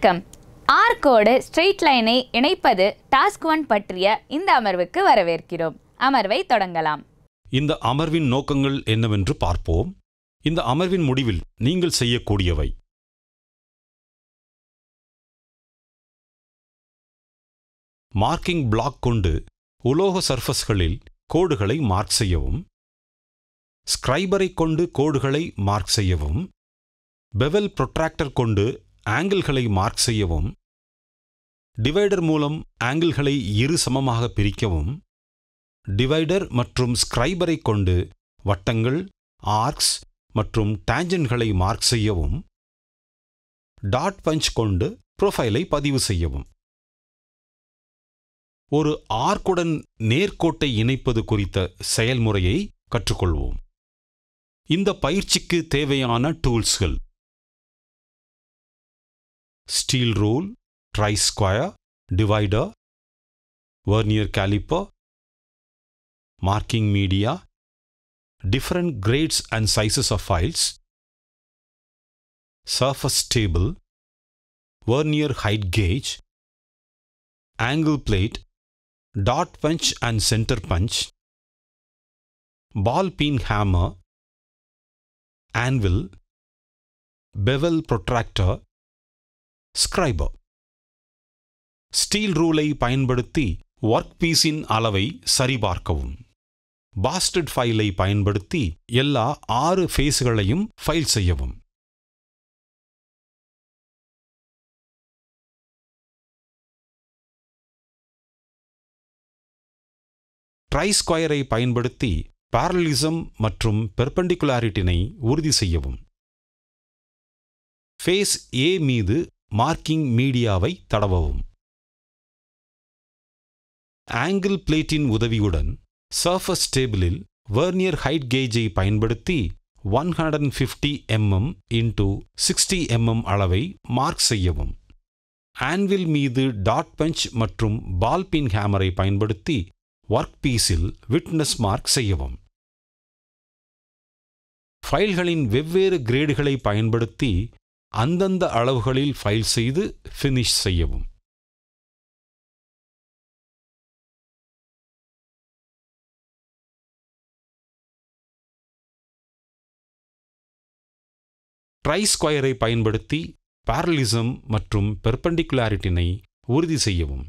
வணக்கம். ஆர்க்கோடு ஸ்ட்ரெயிட் லைனை இணைப்பது டாஸ்க் 1 பற்றிய இந்த அமர்வுக்கு வரவேற்கிறோம். அமர்வை தொடங்கலாம். இந்த அமர்வின் நோக்கங்கள் என்னவென்று பார்ப்போம். இந்த அமர்வின் முடிவில் நீங்கள் செய்யக்கூடியவை: மார்க்கிங் பிளாக் கொண்டு உலோக சர்ஃபஸ்களில் கோடுகளை மார்க் செய்யவும், ஸ்கிரைபரை கொண்டு கோடுகளை மார்க் செய்யவும், பெவல் புரோட்ராக்டர் கொண்டு ஆங்கிள்களை மார்க் செய்யவும், டிவைடர் மூலம் ஆங்கிள்களை இரு சமமாக பிரிக்கவும், டிவைடர் மற்றும் ஸ்கிரைபரை கொண்டு வட்டங்கள், ஆர்க்ஸ் மற்றும் டான்ஜென்ட்களை மார்க் செய்யவும், டாட் பஞ்ச் கொண்டு ப்ரொஃபைலை பதிவு செய்யவும். ஒரு ஆர்க்குடன் நேர்கோட்டை இணைப்பது குறித்த செயல்முறையை கற்றுக்கொள்வோம். இந்த பயிற்சிக்கு தேவையான டூல்ஸ்கள்: steel rule, try square, divider, vernier calliper, marking media, different grades and sizes of files, surface table, vernier height gauge, angle plate, dot punch and center punch, ball peen hammer, anvil, bevel protractor, scriber. Steel ரூலை பயன்படுத்தி work பீஸின் அளவை சரிபார்க்கவும். Bastard ஃபைலை பயன்படுத்தி எல்லா 6 ஃபேஸ்களையும் file செய்யவும். Try ஸ்கொயரை பயன்படுத்தி parallelism மற்றும் பெர்பெண்டிகுலாரிட்டினை உறுதி செய்யவும். ஃபேஸ் A மீது மார்க்கிங் மீடியாவை தடவவும். ஆங்கிள் பிளேட்டின் உதவியுடன் சர்ஃபஸ் டேபிளில் வெர்னியர் ஹைட் கேஜை பயன்படுத்தி 150 mm x 60 mm அளவை மார்க் செய்யவும். ஆன்வில் மீது டாட் பஞ்ச் மற்றும் பால் பின் ஹேமரை பயன்படுத்தி ஒர்க் பீஸில் விட்னஸ் மார்க் செய்யவும். ஃபைல்களின் வெவ்வேறு கிரேடுகளை பயன்படுத்தி அந்தந்த அளவுகளில் ஃபைல் செய்து ஃபினிஷ் செய்யவும். ட்ரை ஸ்கொயரை பயன்படுத்தி parallelism மற்றும் பெர்பெண்டிகுலாரிட்டினை உறுதி செய்யவும்.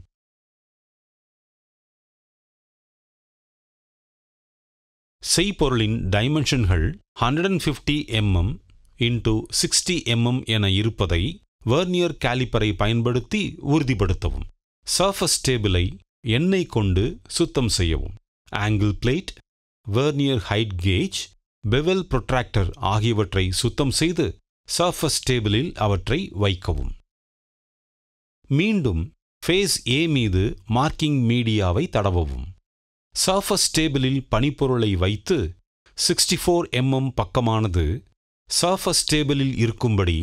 செய்பொருளின் டைமென்ஷன்கள் 150 mm x 60 mm என இருப்பதை வெர்னியர் கேலிப்பரை பயன்படுத்தி உறுதிப்படுத்தவும். சர்ஃபஸ் டேபிளை எண்ணெய் கொண்டு சுத்தம் செய்யவும். Angle plate, vernier height gauge, bevel protractor ஆகியவற்றை சுத்தம் செய்து சர்ஃபஸ் டேபிளில் அவற்றை வைக்கவும். மீண்டும் ஃபேஸ் A மீது மார்க்கிங் மீடியாவை தடவவும். சர்ஃபஸ் டேபிளில் பனிப்பொருளை வைத்து 64 mm பக்கமானது சர்ஃபஸ் டேபிளில் இருக்கும்படி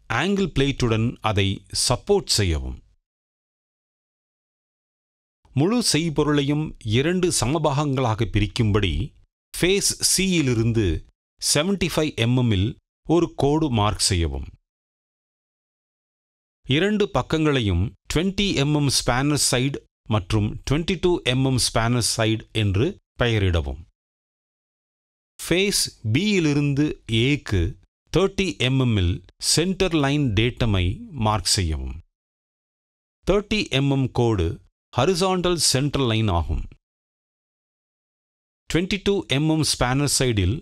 ஆங்கிள் பிளேட்டுடன் அதை சப்போர்ட் செய்யவும். முழு செய்பொருளையும் 2 சமபாகங்களாக பிரிக்கும்படி ஃபேஸ் C யிலிருந்து 75 mm இல் ஒரு கோடு மார்க் செய்யவும். 2 பக்கங்களையும் 20 mm ஸ்பேனர் சைடு மற்றும் 22 mm ஸ்பேனர் சைடு என்று பெயரிடவும். ஃபேஸ் B யிலிருந்து Aக்கு 30 mm இல் சென்டர் லைன் டேட்டமை மார்க் செய்யவும். 30 mm கோடு ஹரிசாண்டல் சென்டர் லைன் ஆகும். 22 mm ஸ்பேனர் சைடில்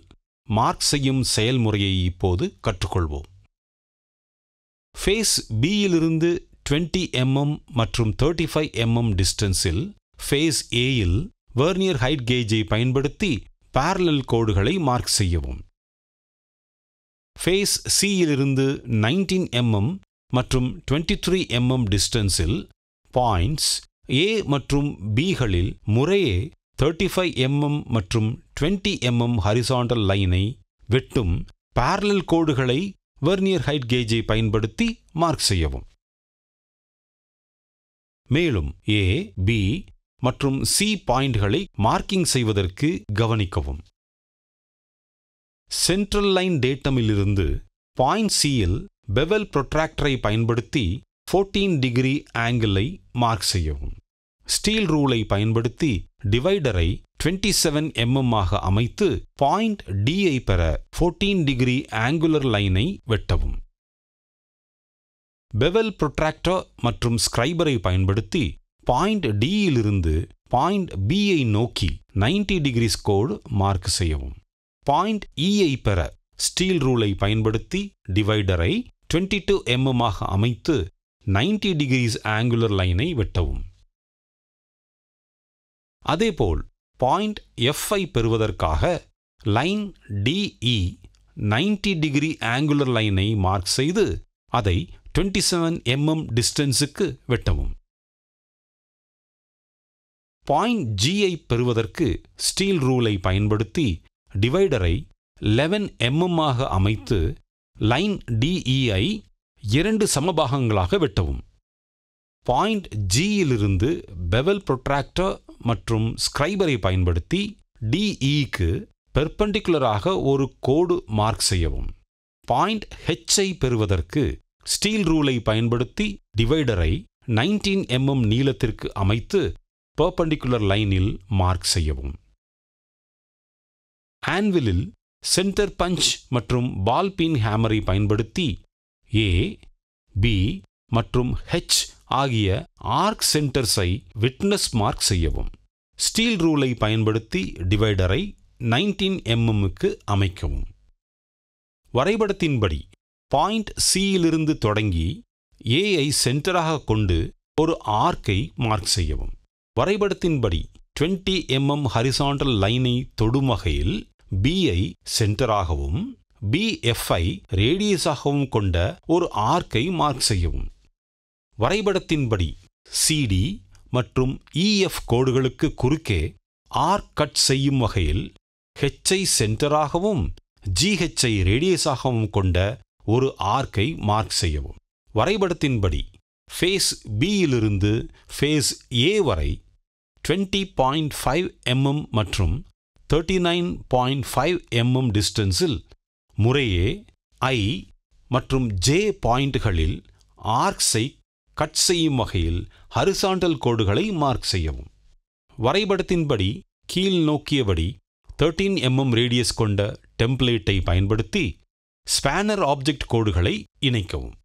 மார்க் செய்யும் செயல்முறையை இப்போது கற்றுக்கொள்வோம். ஃபேஸ் B யிலிருந்து 20 mm மற்றும் 35 mm டிஸ்டன்ஸில் ஃபேஸ் A யில் வெர்னியர் ஹைட் கேஜை பயன்படுத்தி parallel கோடுகளை மார்க் செய்யவும். ஃபேஸ் C யிலிருந்து 19 mm மற்றும் 23 mm டிஸ்டன்ஸில் பாயிண்ட்ஸ் A மற்றும் Bகளில் முறையே 35 mm மற்றும் 20 mm ஹரிசாண்டல் லைனை வெட்டும் parallel கோடுகளை வெர்னியர் ஹைட் கேஜை பயன்படுத்தி மார்க் செய்யவும். மேலும் A, B மற்றும் C பாயிண்ட்களை மார்க்கிங் செய்வதற்கு கவனிக்கவும். சென்ட்ரல் லைன் டேட்டமிலிருந்து பாயிண்ட் C யில் பெவல் புரோட்ராக்டரை பயன்படுத்தி 14 டிகிரி ஆங்கிளை மார்க் செய்யவும். ஸ்டீல் ரூலை பயன்படுத்தி டிவைடரை 27 mm ஆக அமைத்து பாயிண்ட் D ஐ பெற 14 டிகிரி ஆங்குலர் லைனை வெட்டவும். பெவல் புரோட்ராக்டர் மற்றும் ஸ்கிரைபரை பயன்படுத்தி பாயிண்ட் D இலிருந்து பாயிண்ட் B ஐ நோக்கி 90 டிகிரிஸ் கோடு மார்க் செய்யவும். பாயிண்ட் E ஐ பெற ஸ்டீல் ரூலை பயன்படுத்தி டிவைடரை 22 mm ஆக அமைத்து 90 டிகிரிஸ் ஆங்குலர் லைனை வெட்டவும். அதேபோல் பாயிண்ட் F ஐ பெறுவதற்காக லைன் DE 90 டிகிரி ஆங்குலர் லைனை மார்க் செய்து அதை 27 mm டிஸ்டன்ஸுக்கு வெட்டவும். பாயிண்ட் G ஐ பெறுவதற்கு ஸ்டீல் ரூலை பயன்படுத்தி டிவைடரை 11 mm ஆக அமைத்து லைன் DE ஐ 2 சமபாகங்களாக வெட்டவும். பாயிண்ட் G இலிருந்து பெவல் புரோட்ராக்டர் மற்றும் ஸ்கிரைபரை பயன்படுத்தி DEக்கு பெர்பெண்டிகுலராக ஒரு கோடு மார்க் செய்யவும். பாயிண்ட் H ஐ பெறுவதற்கு ஸ்டீல் ரூலை பயன்படுத்தி டிவைடரை 19 mm நீளத்திற்கு அமைத்து பெர்பெண்டிகுலர் லைனில் மார்க் செய்யவும். ஆன்விலில் சென்டர் பஞ்ச் மற்றும் பால் பீன் ஹேமரை பயன்படுத்தி A, B மற்றும் H ஆகிய ஆர்க் சென்டர்ஸை விட்னஸ் மார்க் செய்யவும். ஸ்டீல் ரூலை பயன்படுத்தி டிவைடரை 19 mmக்கு அமைக்கவும். வரைபடத்தின்படி பாயிண்ட் C இலிருந்து தொடங்கி A ஐ சென்டராக கொண்டு ஒரு ஆர்க்கை மார்க் செய்யவும். வரைபடத்தின்படி 20 mm ஹரிசாண்டல் லைனை தொடும் வகையில் B ஐ சென்டராகவும் BF ஐ ரேடியஸாகவும் கொண்ட ஒரு ஆர்க்கை மார்க் செய்யவும். வரைபடத்தின்படி CD மற்றும் EF கோடுகளுக்கு குறுக்கே ஆர்க் கட் செய்யும் வகையில் H ஐ சென்டராகவும் GH ஐ ரேடியஸாகவும் கொண்ட ஒரு ஆர்க்கை மார்க் செய்யவும். வரைபடத்தின்படி ஃபேஸ் B இலிருந்து ஃபேஸ் A வரை 20.5 mm மற்றும் 39.5 mm டிஸ்டன்ஸில் முறையே I மற்றும் J பாயிண்ட்களில் ஆர்க்ஸை கட் செய்யும் வகையில் ஹரிசாண்டல் கோடுகளை மார்க் செய்யவும். வரைபடத்தின்படி கீழ் நோக்கியபடி 13 mm ரேடியஸ் கொண்ட டெம்ப்ளேட்டை பயன்படுத்தி ஸ்பேனர் ஆப்ஜெக்ட் கோடுகளை இணைக்கவும்.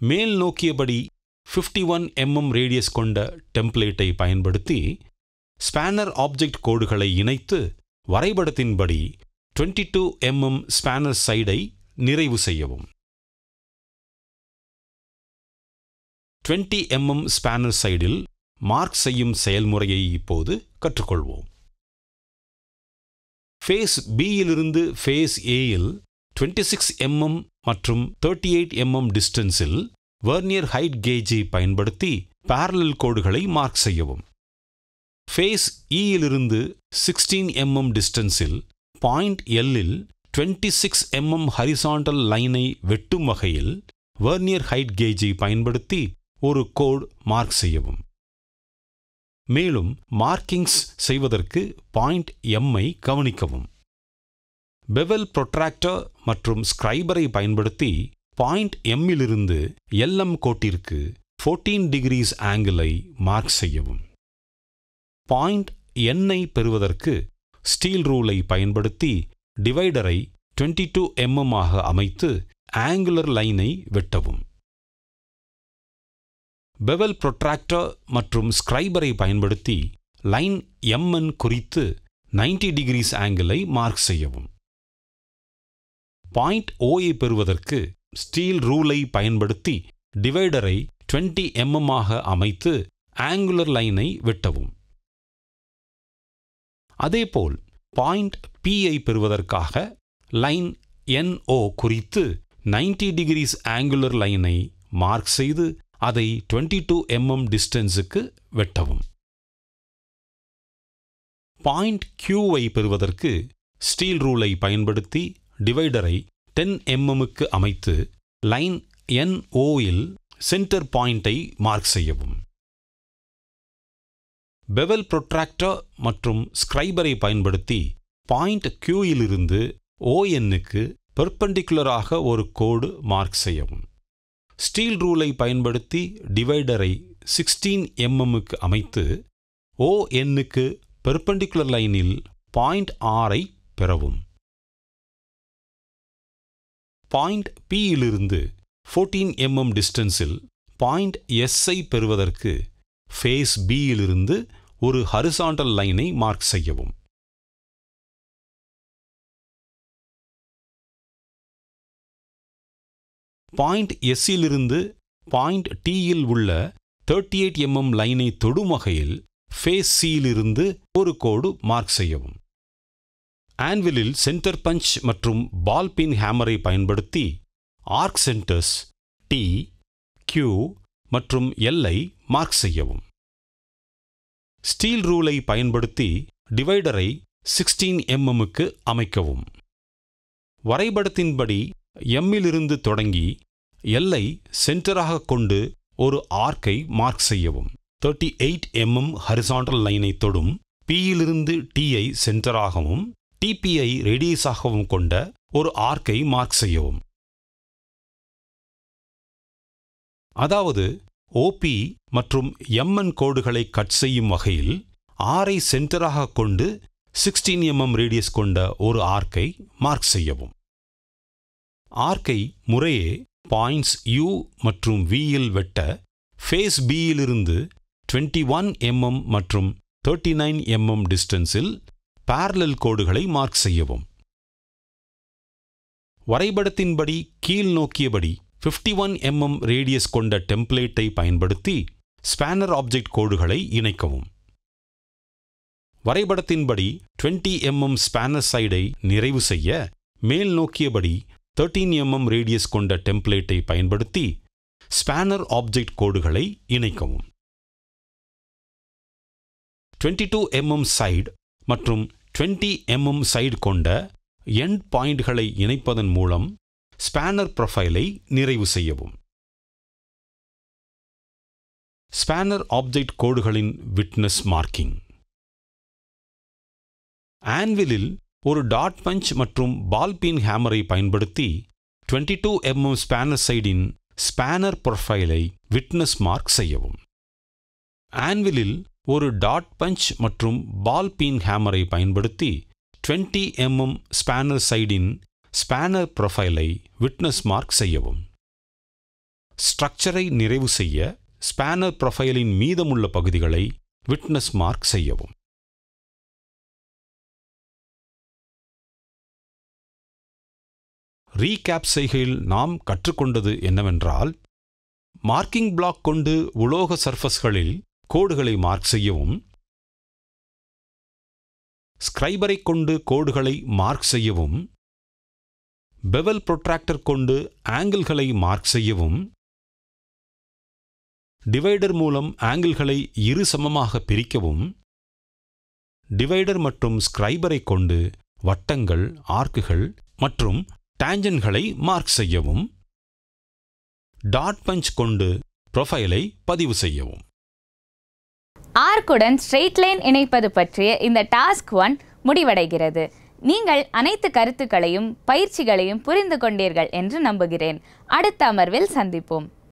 மேல் நோக்கியபடி 51 mm ரேடியஸ் கொண்ட டெம்ப்ளேட்டை பயன்படுத்தி ஸ்பேனர் ஆப்ஜெக்ட் கோடுகளை இணைத்து வரைபடத்தின்படி 22 mm ஸ்பேனர் சைடை நிறைவு செய்யவும். 20 mm ஸ்பேனர் சைடில் மார்க் செய்யும் செயல்முறையை இப்போது கற்றுக்கொள்வோம். ஃபேஸ் B இலிருந்து ஃபேஸ் A இல் 26 mm மற்றும் 38 mm டிஸ்டன்ஸில் வெர்னியர் ஹைட் கேஜை பயன்படுத்தி parallel கோடுகளை மார்க் செய்யவும். ஃபேஸ் E இலிருந்து 16 mm டிஸ்டன்ஸில் பாயிண்ட் L இல் 26 mm ஹரிசாண்டல் லைனை வெட்டும் வகையில் வெர்னியர் ஹைட் கேஜை பயன்படுத்தி ஒரு கோடு மார்க் செய்யவும். மேலும் மார்க்கிங்ஸ் செய்வதற்கு பாயிண்ட் M ஐ கவனிக்கவும். பெவல் புரோட்ராக்டர் மற்றும் ஸ்கிரைபரை பயன்படுத்தி பாயிண்ட் M இலிருந்து LM கோட்டிற்கு 14 டிகிரிஸ் ஆங்கிளை மார்க் செய்யவும். பாயிண்ட் N ஐ பெறுவதற்கு ஸ்டீல் ரூலை பயன்படுத்தி டிவைடரை 22 mm ஆக அமைத்து ஆங்குலர் லைனை வெட்டவும். பெவல் புரோட்ராக்டர் மற்றும் ஸ்கிரைபரை பயன்படுத்தி லைன் MN குறித்து 90 டிகிரிஸ் ஆங்கிளை மார்க் செய்யவும். பாயிண்ட் O ஐ பெறுவதற்கு ஸ்டீல் ரூலை பயன்படுத்தி டிவைடரை 20 mm ஆக அமைத்து ஆங்குலர் லைனை வெட்டவும். அதேபோல் பாயிண்ட் P ஐ பெறுவதற்காக லைன் NO குறித்து 90 டிகிரிஸ் ஆங்குலர் லைனை மார்க் செய்து அதை 22 mm டிஸ்டன்ஸுக்கு வெட்டவும். பாயிண்ட் Q ஐ பெறுவதற்கு ஸ்டீல் ரூலை பயன்படுத்தி டிவைடரை 10 mmக்கு அமைத்து லைன் NO இல் சென்டர் பாயிண்டை மார்க் செய்யவும். பெவல் புரோட்ராக்டர் மற்றும் ஸ்கிரைபரை பயன்படுத்தி பாயிண்ட் Q இலிருந்து ONக்கு பெர்பெண்டிகுலராக ஒரு கோடு மார்க் செய்யவும். ஸ்டீல் ரூலை பயன்படுத்தி டிவைடரை 16 mmக்கு அமைத்து ONக்கு பெர்பெண்டிகுலர் லைனில் பாயிண்ட் Rஐ பெறவும். பாயிண்ட் Pயிலிருந்து 14 mm டிஸ்டன்ஸில் பாயிண்ட் Sஐ பெறுவதற்கு ஃபேஸ் Bயிலிருந்து ஒரு ஹரிசாண்டல் லைனை மார்க் செய்யவும். பாயிண்ட் Sயிலிருந்து பாயிண்ட் Tயில் உள்ள 38 mm லைனை தொடும் வகையில் ஃபேஸ் Cயிலிருந்து ஒரு கோடு மார்க் செய்யவும். ஆன்விலில் சென்டர் பஞ்ச் மற்றும் பால் பின் ஹேமரை பயன்படுத்தி ஆர்க் சென்டர்ஸ் T, Q மற்றும் Lஐ மார்க் செய்யவும். ஸ்டீல் ரூலை பயன்படுத்தி டிவைடரை 16 mmக்கு அமைக்கவும். வரைபடத்தின்படி Mயிலிருந்து தொடங்கி Lஐ சென்டராக கொண்டு ஒரு ஆர்க்கை மார்க் செய்யவும். 38 mm ஹரிசாண்டல் லைனை தொடும் Pயிலிருந்து Tஐ சென்டராகவும் TPஐ ரேடியஸாகவும் கொண்ட ஒரு ஆர்க்கை மார்க் செய்யவும். அதாவது OP மற்றும் MN கோடுகளை கட் செய்யும் வகையில் Rஐ சென்டராக கொண்டு 16 mm ரேடியஸ் கொண்ட ஒரு ஆர்க்கை மார்க் செய்யவும். ஆர்க்கை முறையே பாயிண்ட்ஸ் U மற்றும் Vயில் வெட்ட ஃபேஸ் Bயிலிருந்து 21 mm மற்றும் 39 mm டிஸ்டன்ஸில் parallel கோடுகளை மார்க் செய்யவும். வரைபடத்தின்படி கீழ் நோக்கியபடி 51 mm ரேடியஸ் கொண்ட டெம்ப்ளேட்டை பயன்படுத்தி ஸ்பேனர் ஆப்ஜெக்ட் கோடுகளை இணைக்கவும். வரைபடத்தின்படி 20 mm ஸ்பேனர் சைடை நிறைவு செய்ய மேல் நோக்கியபடி 13 mm ரேடியஸ் கொண்ட டெம்ப்ளேட்டை பயன்படுத்தி ஸ்பேனர் ஆப்ஜெக்ட் கோடுகளை இணைக்கவும். 22 mm சைடு மற்றும் 20 mm சைடு கொண்ட எண்ட் பாயிண்ட்களை இணைப்பதன் மூலம் ஸ்பேனர் ப்ரொஃபைலை நிறைவு செய்யவும். ஸ்பேனர் ஆப்ஜெக்ட் கோடுகளின் விட்னஸ் மார்க்கிங். ஆன்விலில் ஒரு டாட் பஞ்ச் மற்றும் பால் பின் ஹேமரை பயன்படுத்தி 22 mm ஸ்பேனர் சைடின் ஸ்பேனர் ப்ரொஃபைலை விட்னஸ் மார்க் செய்யவும். ஆன்விலில் ஒரு டாட் பஞ்ச் மற்றும் பால் பின் ஹேமரை பயன்படுத்தி 20 mm ஸ்பேனர் சைடின் ஸ்பேனர் ப்ரொஃபைலை விட்னஸ் மார்க் செய்யவும். ஸ்ட்ரக்சரை நிறைவு செய்ய ஸ்பேனர் ப்ரொஃபைலின் மீதமுள்ள பகுதிகளை விட்னஸ் மார்க் செய்யவும். ரீகேப் செய்கையில் நாம் கற்றுக்கொண்டது என்னவென்றால், மார்க்கிங் பிளாக் கொண்டு உலோக சர்ஃபஸ்களில் கோடுகளை மார்க் செய்யவும், ஸ்கிரைபரை கொண்டு கோடுகளை மார்க் செய்யவும், பெவல் புரோட்ராக்டர் கொண்டு ஆங்கிள்களை மார்க் செய்யவும், டிவைடர் மூலம் ஆங்கிள்களை இரு சமமாக பிரிக்கவும், டிவைடர் மற்றும் ஸ்கிரைபரை கொண்டு வட்டங்கள், ஆர்க்குகள் மற்றும் டான்ஜென்ட்களை மார்க் செய்யவும், டாட் பஞ்ச் கொண்டு ப்ரொஃபைலை பதிவு செய்யவும். ஆர்க்குடன் ஸ்ட்ரெயிட் லைன் இணைப்பது பற்றிய இந்த டாஸ்க் 1 முடிவடைகிறது. நீங்கள் அனைத்து கருத்துக்களையும் பயிற்சிகளையும் புரிந்து கொண்டீர்கள் என்று நம்புகிறேன். அடுத்த அமர்வில் சந்திப்போம்.